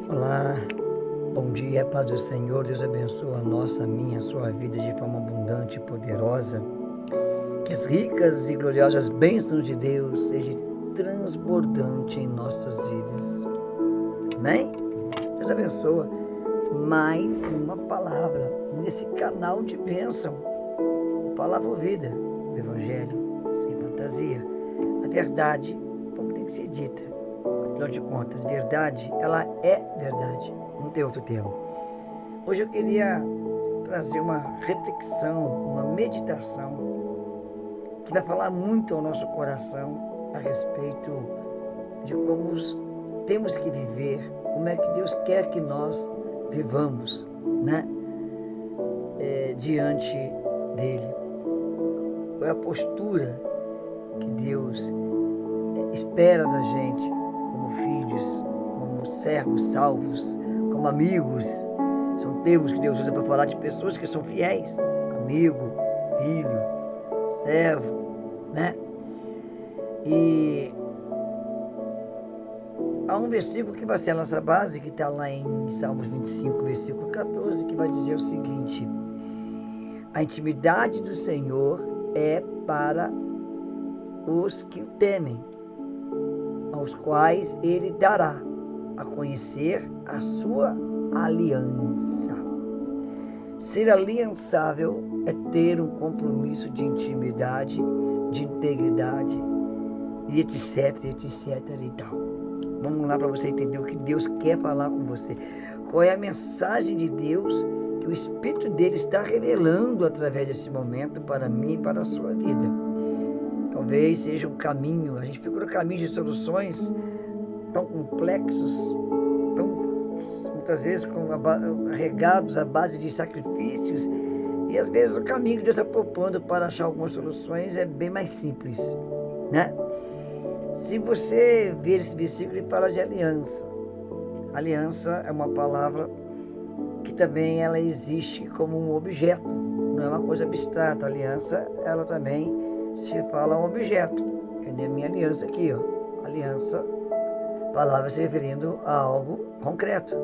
Olá, bom dia, paz do Senhor. Deus abençoe a nossa, a minha, a sua vida de forma abundante e poderosa. Que as ricas e gloriosas bênçãos de Deus sejam transbordantes em nossas vidas. Amém? Deus abençoe mais uma palavra nesse canal de bênção. Palavra ouvida, o Evangelho sem fantasia. A verdade, como tem que ser dita. Afinal de contas, verdade, ela é verdade, não tem outro termo. Hoje eu queria trazer uma reflexão, uma meditação, que vai falar muito ao nosso coração a respeito de como temos que viver, como é que Deus quer que nós vivamos, né? Diante dele. Qual é a postura que Deus espera da gente, como filhos, como servos salvos, como amigos. São termos que Deus usa para falar de pessoas que são fiéis. Amigo, filho, servo, né? E há um versículo que vai ser a nossa base, que está lá em Salmos 25, versículo 14, que vai dizer o seguinte: a intimidade do Senhor é para os que o temem, aos quais ele dará a conhecer a sua aliança. Ser aliançável é ter um compromisso de intimidade, de integridade, e etc, etc e tal. Vamos lá para você entender o que Deus quer falar com você. Qual é a mensagem de Deus que o Espírito dele está revelando através desse momento para mim e para a sua vida. Talvez seja um caminho, a gente procura caminhos de soluções tão complexos, muitas vezes regados à base de sacrifícios, e às vezes o caminho que Deus está propondo para achar algumas soluções é bem mais simples, né? Se você ver esse versículo, ele fala de aliança. Aliança é uma palavra que também ela existe como um objeto, não é uma coisa abstrata. Aliança, ela também se fala um objeto, que nem a minha aliança aqui, ó. Aliança, palavra se referindo a algo concreto.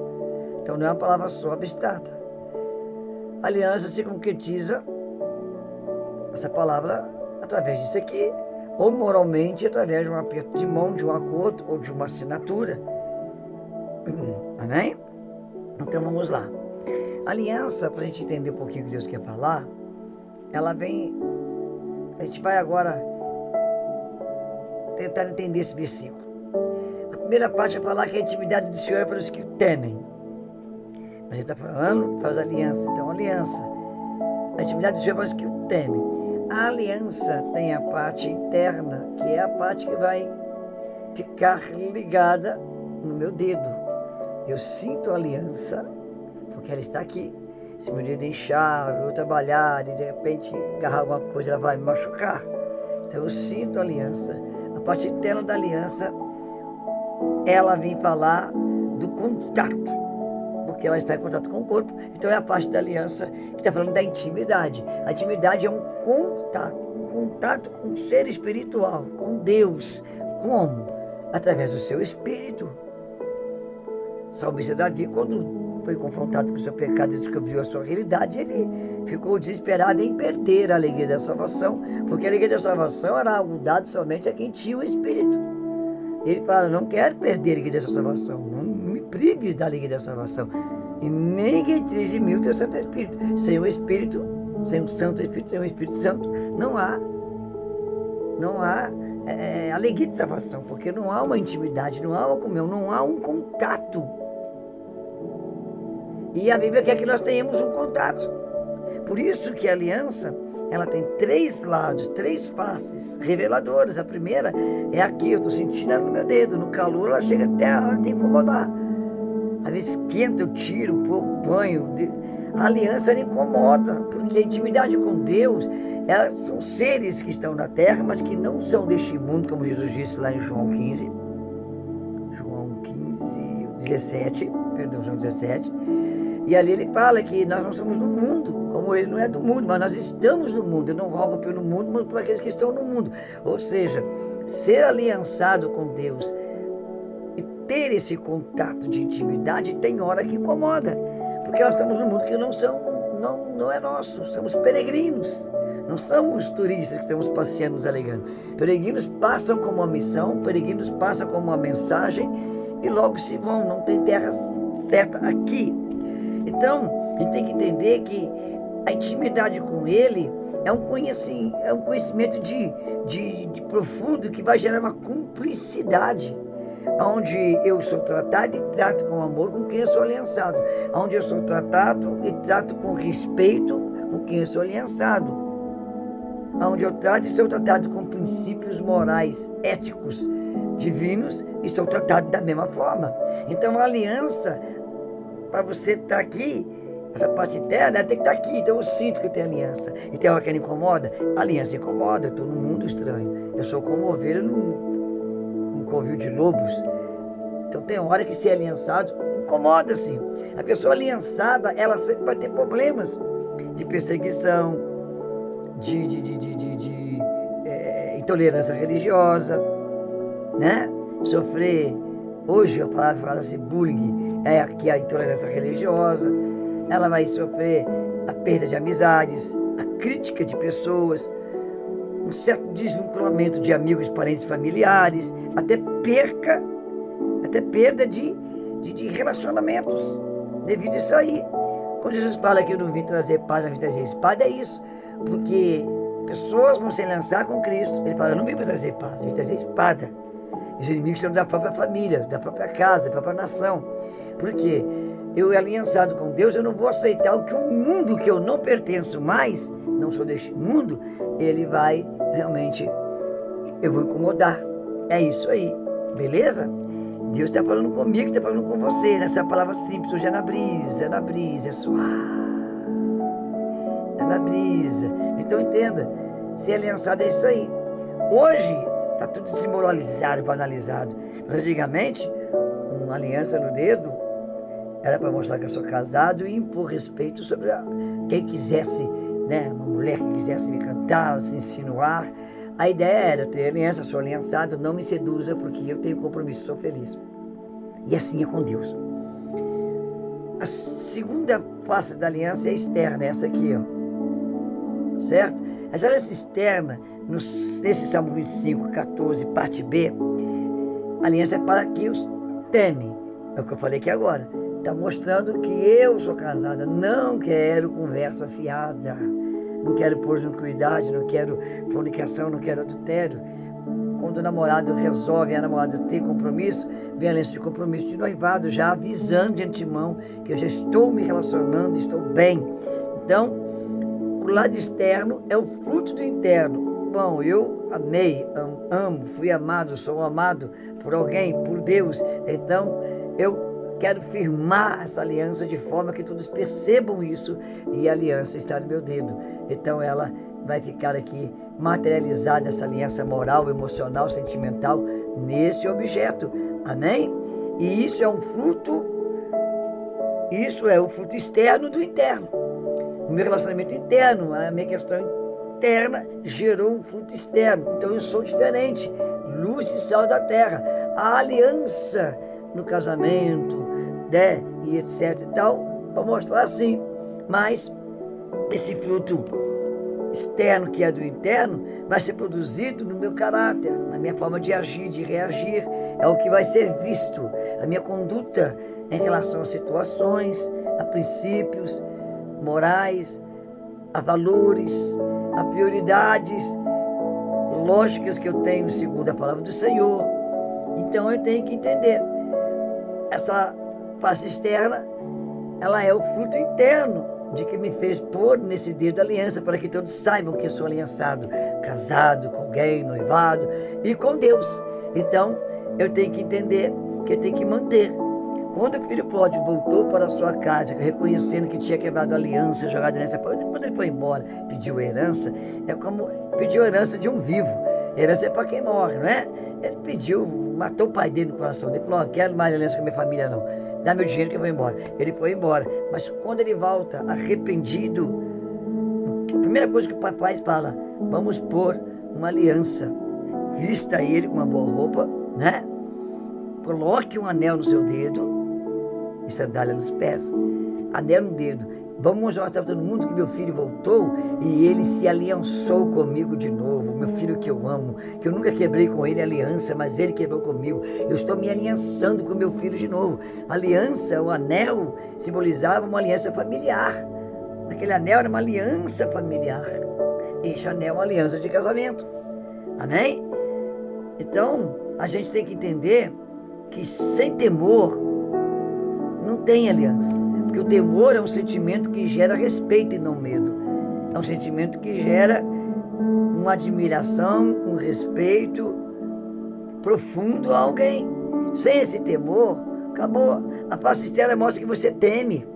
Então não é uma palavra só abstrata. Aliança se concretiza, essa palavra, através disso aqui, ou moralmente, através de um aperto de mão, de um acordo ou de uma assinatura. Amém? Então vamos lá. Aliança, para a gente entender um pouquinho o que Deus quer falar, ela vem. A gente vai agora tentar entender esse versículo. A primeira parte é falar que a intimidade do Senhor é para os que o temem. A gente está falando, faz aliança. Então, aliança. A intimidade do Senhor é para os que o temem. A aliança tem a parte interna, que é a parte que vai ficar ligada no meu dedo. Eu sinto a aliança, porque ela está aqui. Se meu dedo inchar, eu trabalhar e de repente agarrar alguma coisa, ela vai me machucar. Então eu sinto a aliança. A parte interna da aliança, ela vem falar do contato, porque ela está em contato com o corpo. Então é a parte da aliança que está falando da intimidade. A intimidade é um contato com o ser espiritual, com Deus. Como? Através do seu espírito. Salmista Davi, quando foi confrontado com o seu pecado e descobriu a sua realidade, ele ficou desesperado em perder a alegria da salvação, porque a alegria da salvação era algo dado somente a quem tinha o Espírito. Ele fala: não quero perder a alegria dessa salvação, não me prives da alegria da salvação, e nem que tire de mim o teu Santo Espírito. Sem o Espírito, sem o Santo Espírito, sem o Espírito Santo, não há alegria de salvação, porque não há uma intimidade, não há uma comunhão, não há um contato. E a Bíblia quer que nós tenhamos um contato. Por isso que a aliança, ela tem 3 lados, 3 faces reveladoras. A primeira é aqui, eu estou sentindo ela no meu dedo. No calor, ela chega até a hora de incomodar. Às vezes quenta, eu tiro um pouco, banho. A aliança ela incomoda, porque a intimidade com Deus, são seres que estão na terra, mas que não são deste mundo, como Jesus disse lá em João 15, 17, João 17. E ali ele fala que nós não somos do mundo, como ele não é do mundo, mas nós estamos no mundo. Eu não rogo pelo mundo, mas por aqueles que estão no mundo. Ou seja, ser aliançado com Deus e manter esse contato de intimidade tem hora que incomoda, porque nós estamos num mundo que não é nosso, somos peregrinos, não somos turistas que estamos passeando, nos alegrando. Peregrinos passam com uma missão, peregrinos passam com uma mensagem e logo se vão, não tem terra certa aqui. Então, a gente tem que entender que a intimidade com Ele é um conhecimento de profundo que vai gerar uma cumplicidade, onde eu sou tratado e trato com amor com quem eu sou aliançado, onde eu sou tratado e trato com respeito com quem eu sou aliançado, onde eu trato e sou tratado com princípios morais, éticos, divinos e sou tratado da mesma forma. Então a aliança, para você estar aqui, essa parte interna, ela tem que estar aqui. Então eu sinto que eu tenho aliança. E tem hora que ela incomoda? A aliança incomoda, eu estou num mundo estranho. Eu sou como ovelha num covil de lobos. Então tem hora que ser aliançado incomoda, sim. A pessoa aliançada, ela sempre vai ter problemas de perseguição, de intolerância religiosa, né? Sofrer, hoje a palavra fala assim, bullying, é aqui a intolerância religiosa. Ela vai sofrer a perda de amizades, a crítica de pessoas, um certo desvinculamento de amigos, parentes, familiares, até perda de relacionamentos devido a isso aí. Quando Jesus fala que eu não vim trazer paz, não vim trazer espada, é isso, porque pessoas vão se lançar com Cristo. Ele fala, eu não vim para trazer paz, eu vim trazer espada. Os inimigos são da própria família, da própria casa, da própria nação. Por quê? Eu aliançado com Deus, eu não vou aceitar o que um mundo que eu não pertenço mais, não sou deste mundo, ele vai realmente, eu vou incomodar. É isso aí, beleza? Deus está falando comigo, está falando com você, nessa palavra simples, hoje é na brisa, é suave, é na brisa. Então entenda, ser aliançado é isso aí. Hoje está tudo desmoralizado, banalizado. Mas antigamente, uma aliança no dedo era para mostrar que eu sou casado e impor respeito sobre quem quisesse, né? Uma mulher que quisesse me cantar, se insinuar. A ideia era ter aliança, sou aliançado, não me seduza, porque eu tenho compromisso, sou feliz. E assim é com Deus. A segunda face da aliança é externa, essa aqui, ó. Certo? Essa aliança externa, nesse Salmo 25, 14, parte B, a aliança é para que os temem. É o que eu falei aqui agora. Está mostrando que eu sou casada, não quero conversa fiada, não quero promiscuidade, não quero fornicação, não quero adultério. Quando o namorado resolve, a namorada ter compromisso, vem a aliança de compromisso de noivado, já avisando de antemão que eu já estou me relacionando, estou bem. Então, o lado externo é o fruto do interno. Bom, eu amei, amo, fui amado, sou amado por alguém, por Deus. Então, eu quero firmar essa aliança de forma que todos percebam isso e a aliança está no meu dedo. Então ela vai ficar aqui materializada, essa aliança moral, emocional, sentimental, nesse objeto. Amém? E isso é um fruto, isso é o fruto externo do interno. O meu relacionamento interno, a minha questão interna gerou um fruto externo. Então eu sou diferente, luz e sal da terra. A aliança no casamento, né, e etc e tal, para mostrar assim. Mas esse fruto externo, que é do interno, vai ser produzido no meu caráter, na minha forma de agir, de reagir. É o que vai ser visto, a minha conduta em relação a situações, a princípios morais, a valores, a prioridades lógicas que eu tenho segundo a palavra do Senhor. Então eu tenho que entender, essa face externa, ela é o fruto interno de que me fez pôr nesse dedo da aliança, para que todos saibam que eu sou aliançado, casado com alguém, noivado e com Deus. Então, eu tenho que entender que eu tenho que manter. Quando o filho pródigo voltou para a sua casa, reconhecendo que tinha quebrado a aliança, jogado nessa, quando ele foi embora, pediu herança, é como pediu herança de um vivo. Herança é para quem morre, não é? Ele pediu, matou o pai dele no coração dele, falou, não quero mais aliança com a minha família não, dá meu dinheiro que eu vou embora. Ele foi embora, mas quando ele volta arrependido, a primeira coisa que o papai fala, vamos pôr uma aliança, vista ele com uma boa roupa, né? Coloque um anel no seu dedo e sandália nos pés. Anel no dedo. Vamos mostrar para todo mundo que meu filho voltou e ele se aliançou comigo de novo. Meu filho que eu amo, que eu nunca quebrei com ele a aliança, mas ele quebrou comigo. Eu estou me aliançando com meu filho de novo. A aliança, o anel, simbolizava uma aliança familiar. Aquele anel era uma aliança familiar. Este anel é uma aliança de casamento. Amém? Então, a gente tem que entender que sem temor não tem aliança. Porque o temor é um sentimento que gera respeito e não medo. É um sentimento que gera uma admiração, um respeito profundo a alguém. Sem esse temor, acabou. A paz sincera mostra que você teme.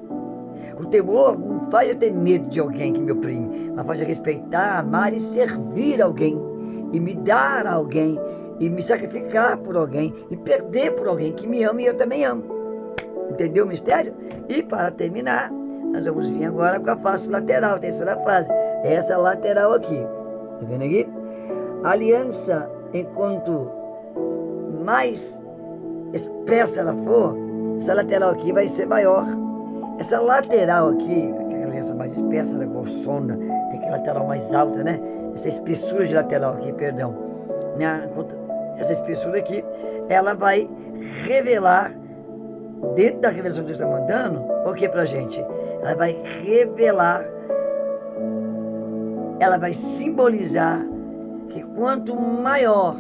O temor não faz eu ter medo de alguém que me oprime, mas faz eu respeitar, amar e servir alguém. E me dar a alguém. E me sacrificar por alguém. E perder por alguém que me ama e eu também amo. Entendeu o mistério? E para terminar, nós vamos vir agora com a face lateral, a terceira fase. Essa lateral aqui. Tá vendo aqui? A aliança, enquanto mais espessa ela for, essa lateral aqui vai ser maior. Essa lateral aqui, aquela aliança mais espessa, grossona, tem aquela lateral mais alta, né? Essa espessura de lateral aqui, perdão. Essa espessura aqui, ela vai revelar, dentro da revelação que Deus está mandando, o que pra gente? Ela vai revelar, ela vai simbolizar que quanto maior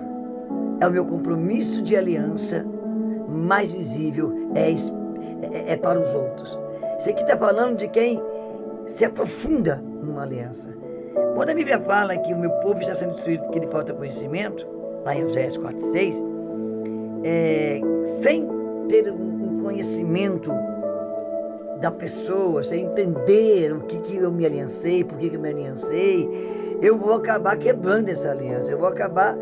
é o meu compromisso de aliança, mais visível é para os outros. Isso aqui está falando de quem se aprofunda numa aliança. Quando a Bíblia fala que o meu povo está sendo destruído porque lhe falta conhecimento, lá em Oséias 4:6, sem ter um conhecimento da pessoa, sem entender o que eu me aliancei, por que eu me aliancei, eu vou acabar quebrando essa aliança, eu vou acabar...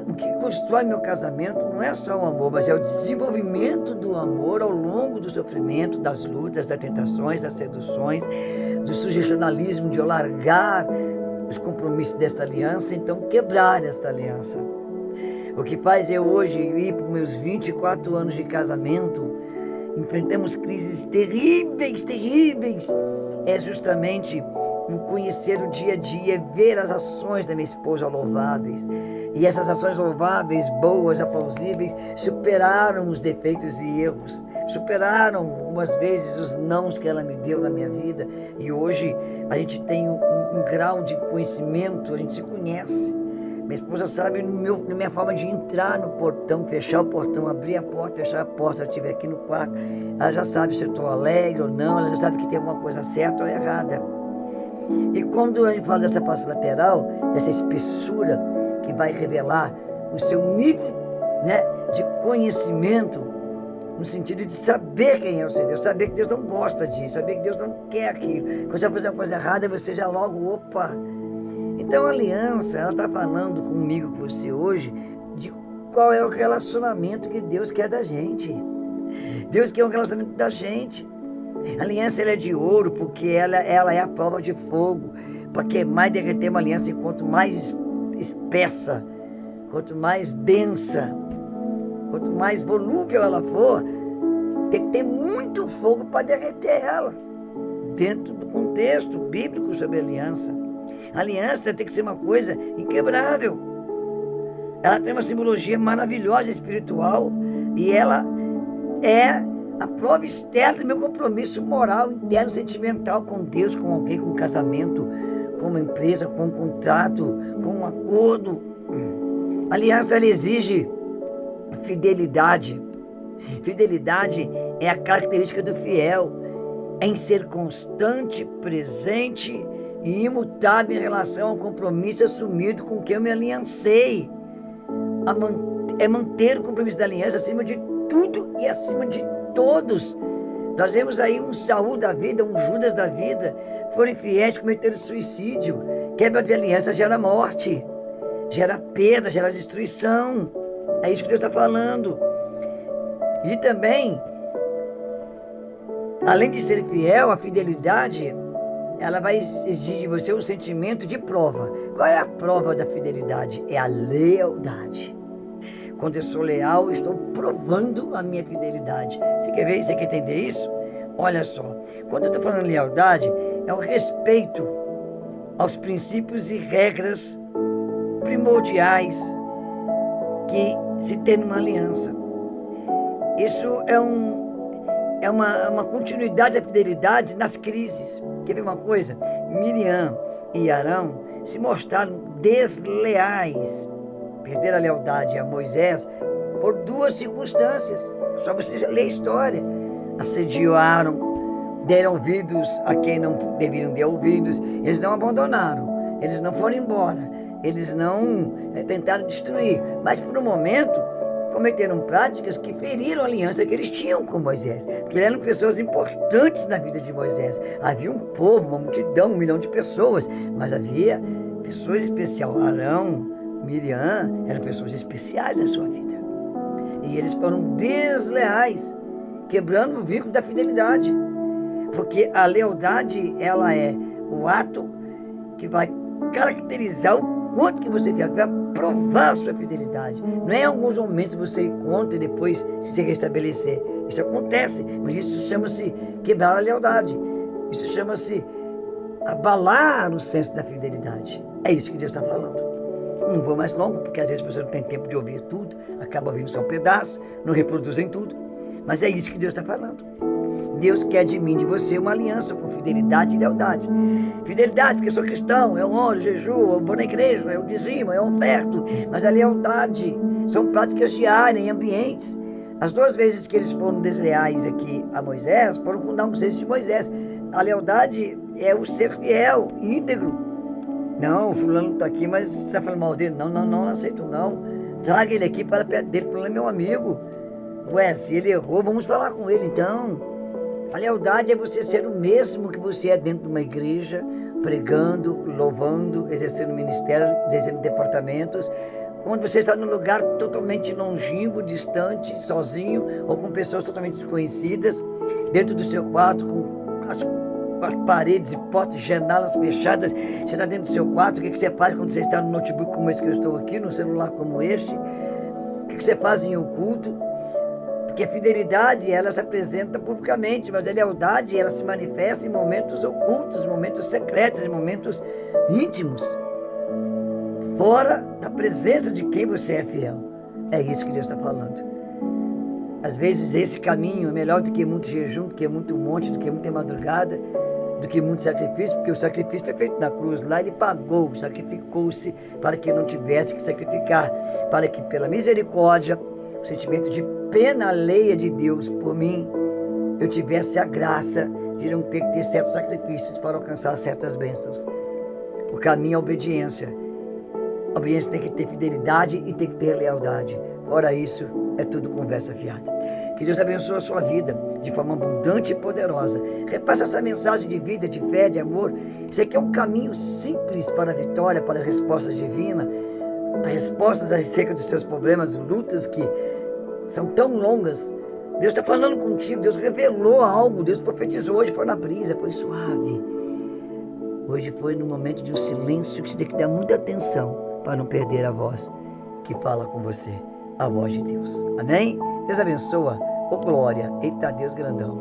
O que constrói meu casamento não é só o amor, mas é o desenvolvimento do amor ao longo do sofrimento, das lutas, das tentações, das seduções, do sugestionalismo, de eu largar os compromissos desta aliança, então quebrar esta aliança. O que faz eu hoje ir para os meus 24 anos de casamento, enfrentamos crises terríveis, é justamente o conhecer o dia a dia, ver as ações da minha esposa louváveis. E essas ações louváveis, boas, aplausíveis, superaram os defeitos e erros, superaram algumas vezes os nãos que ela me deu na minha vida. E hoje a gente tem um grau de conhecimento, a gente se conhece. Minha esposa sabe na minha forma de entrar no portão, fechar o portão, abrir a porta, fechar a porta, se eu estiver aqui no quarto. Ela já sabe se eu estou alegre ou não, ela já sabe que tem alguma coisa certa ou errada. E quando a gente fala dessa face lateral, dessa espessura que vai revelar o seu nível, né, de conhecimento, no sentido de saber quem é o seu Deus, saber que Deus não gosta disso, saber que Deus não quer aquilo. Quando você vai fazer uma coisa errada, você já logo, opa. Então a aliança, ela está falando comigo, com você hoje, de qual é o relacionamento que Deus quer da gente. Deus quer um relacionamento da gente. A aliança ela é de ouro, porque ela é a prova de fogo, para queimar e derreter uma aliança. E quanto mais espessa, quanto mais densa, quanto mais volúvel ela for, tem que ter muito fogo para derreter ela, dentro do contexto bíblico sobre a aliança. A aliança tem que ser uma coisa inquebrável. Ela tem uma simbologia maravilhosa espiritual, e ela é a prova externa do meu compromisso moral, interno, sentimental com Deus, com alguém, com um casamento, com uma empresa, com um contrato, com um acordo. A aliança ela exige fidelidade. Fidelidade é a característica do fiel, em ser constante, presente e imutável em relação ao compromisso assumido com quem eu me aliancei. É manter o compromisso da aliança acima de tudo e acima de todos. Nós vemos aí um Saul da vida, um Judas da vida, foram infiéis, cometeram suicídio. Quebra de aliança gera morte, gera perda, gera destruição. É isso que Deus está falando. E também, além de ser fiel, a fidelidade, ela vai exigir de você um sentimento de prova. Qual é a prova da fidelidade? É a lealdade. Quando eu sou leal, eu estou provando a minha fidelidade. Você quer ver? Você quer entender isso? Olha só, quando eu estou falando lealdade, é o respeito aos princípios e regras primordiais que se tem numa aliança. Isso é uma continuidade da fidelidade nas crises. Quer ver uma coisa? Miriam e Arão se mostraram desleais, perderam a lealdade a Moisés por duas circunstâncias. Só você ler a história. Assediaram, deram ouvidos a quem não deveriam dar ouvidos. Eles não abandonaram, eles não foram embora, eles não tentaram destruir, mas por um momento cometeram práticas que feriram a aliança que eles tinham com Moisés, porque eles eram pessoas importantes na vida de Moisés. Havia um povo, uma multidão, 1 milhão de pessoas, mas havia pessoas especiais. Arão, Miriam eram pessoas especiais na sua vida, e eles foram desleais, quebrando o vínculo da fidelidade, porque a lealdade, ela é o ato que vai caracterizar o quanto que você vai provar a sua fidelidade. Não é em alguns momentos você encontra e depois se restabelecer. Isso acontece, mas isso chama-se quebrar a lealdade. Isso chama-se abalar o senso da fidelidade. É isso que Deus está falando. Não vou mais longo, porque às vezes as pessoas não têm tempo de ouvir tudo, acaba ouvindo só um pedaço, não reproduzem tudo. Mas é isso que Deus está falando. Deus quer de mim, de você, uma aliança com fidelidade e lealdade. Fidelidade, porque eu sou cristão, eu oro, jejuo, eu vou na igreja, eu dizimo, eu oferto. Mas a lealdade são práticas diárias em ambientes. As 2 vezes que eles foram desleais aqui a Moisés, foram com dar um desejo de Moisés. A lealdade é o ser fiel, íntegro. Não, o fulano está aqui, mas você está falando mal dele. Não aceito não. Traga ele aqui para perto dele, porque ele é meu amigo. Ué, se ele errou, vamos falar com ele então. A lealdade é você ser o mesmo que você é dentro de uma igreja, pregando, louvando, exercendo ministério, exercendo departamentos. Quando você está num lugar totalmente longínquo, distante, sozinho, ou com pessoas totalmente desconhecidas, dentro do seu quarto, com as paredes e portas, janelas fechadas, você está dentro do seu quarto, o que você faz quando você está no notebook como esse que eu estou aqui, no celular como este? O que você faz em oculto? Porque a fidelidade, ela se apresenta publicamente, mas a lealdade, ela se manifesta em momentos ocultos, momentos secretos, em momentos íntimos, fora da presença de quem você é fiel. É isso que Deus está falando. Às vezes esse caminho é melhor do que muito jejum, do que muito monte, do que muita madrugada, do que muito sacrifício, porque o sacrifício foi feito na cruz. Lá ele pagou, sacrificou-se para que não tivesse que sacrificar, para que pela misericórdia, o sentimento de pena alheia de Deus por mim, eu tivesse a graça de não ter que ter certos sacrifícios para alcançar certas bênçãos. O caminho é a obediência. A obediência tem que ter fidelidade e tem que ter lealdade. Fora isso, é tudo conversa fiada. Que Deus abençoe a sua vida de forma abundante e poderosa. Repassa essa mensagem de vida, de fé, de amor. Isso aqui é um caminho simples para a vitória, para a resposta divina. As respostas acerca dos seus problemas, lutas que são tão longas. Deus está falando contigo, Deus revelou algo, Deus profetizou. Hoje foi na brisa, foi suave. Hoje foi no momento de um silêncio que você tem que dar muita atenção para não perder a voz que fala com você, a voz de Deus. Amém? Deus abençoa. Ô glória. Eita Deus grandão.